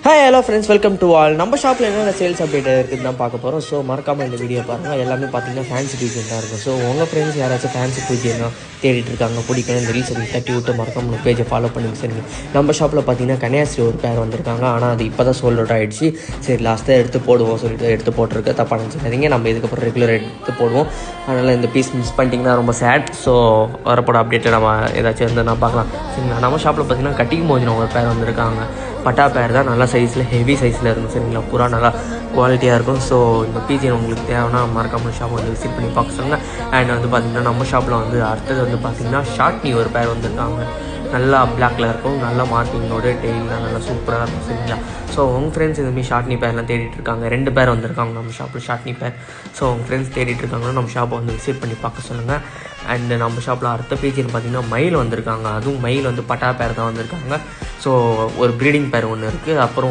Hi hello friends, welcome to all. நம்ம ஷாப்பில் என்னென்ன சேல்ஸ் அப்டேட் இருக்குதுன்னு தான் பார்க்க போகிறோம். ஸோ மறக்காமல் இந்த வீடியோ பாருங்கள். எல்லாமே பார்த்தீங்கன்னா ஃபேன்சி பூஜை தான் இருக்கும். ஸோ உங்கள் ஃப்ரெண்ட்ஸ் யாராச்சும் ஃபேன்சி பூஜைனா தேடிட்டு இருக்காங்க, பிடிக்கணும், இந்த ரீல்ஸ் தட்டி விட்டு மறக்காமல் பேஜை ஃபாலோ பண்ணி சரிங்க. நம்ம ஷாப்பில் பார்த்தீங்கன்னா கன்னியாஸ்ரீ ஒரு பேர் வந்திருக்காங்க. ஆனால் அது இப்போ தான் சோல்ட் அவுட் ஆகிடுச்சு. சரி, லாஸ்ட்டாக எடுத்து போடுவோம் சொல்லிட்டு எடுத்து போட்டிருக்க, தப்பாக நினச்சிக்காதீங்க. நம்ம இதுக்கப்புறம் ரெகுலர் எடுத்து போடுவோம். அதனால் இந்த பீஸ் மிஸ் பண்ணிட்டீங்கன்னா ரொம்ப சேட். ஸோ வரப்போட அப்டேட்டில் நம்ம ஏதாச்சும் இருந்தால் நான் பார்க்கலாம் சரிங்களா. நம்ம ஷாப்பில் பார்த்தீங்கன்னா கட்டிங் மோஜினம் ஒரு பேர் வந்திருக்காங்க. பட்டா பேர் தான், நல்லா சைஸில் ஹெவி சைஸில் இருக்கும் சரிங்களா. பூரா நல்லா குவாலிட்டியாக இருக்கும். ஸோ இந்த பீஜின் உங்களுக்கு தேவைன்னா மறக்காமல் ஷாப் வந்து விசிட் பண்ணி பார்க்க சொல்லுங்கள். அண்ட் வந்து பார்த்திங்கன்னா நம்ம ஷாப்பில் வந்து அடுத்தது வந்து பார்த்திங்கன்னா ஷார்ட்னி ஒரு பேர் வந்திருக்காங்க. நல்லா பிளாக்ல இருக்கும், நல்லா மார்க்கிங்கோட டெய்லாம் நல்லா சூப்பராக இருக்கும் சரிங்களா. ஸோ உங்கள் ஃப்ரெண்ட்ஸ் இதுமாதிரி ஷார்ட்னி பேர்லாம் தேடிட்டு இருக்காங்க. 2 பேர் வந்திருக்காங்க நம்ம ஷாப்பில் ஷார்ட்னி பேர். ஸோ உங்கள் ஃப்ரெண்ட்ஸ் தேடிட்டு இருக்காங்கன்னா நம்ம ஷாப்பை வந்து விசிட் பண்ணி பார்க்க சொல்லுங்கள். அண்டு நம்ம ஷாப்பில் அடுத்த பேஜின்னு பார்த்திங்கன்னா மயில் வந்திருக்காங்க. அதுவும் மயில் வந்து பட்டா பேர் தான் வந்திருக்காங்க. ஸோ ஒரு ப்ரீடிங் பேர் ஒன்று இருக்குது. அப்புறம்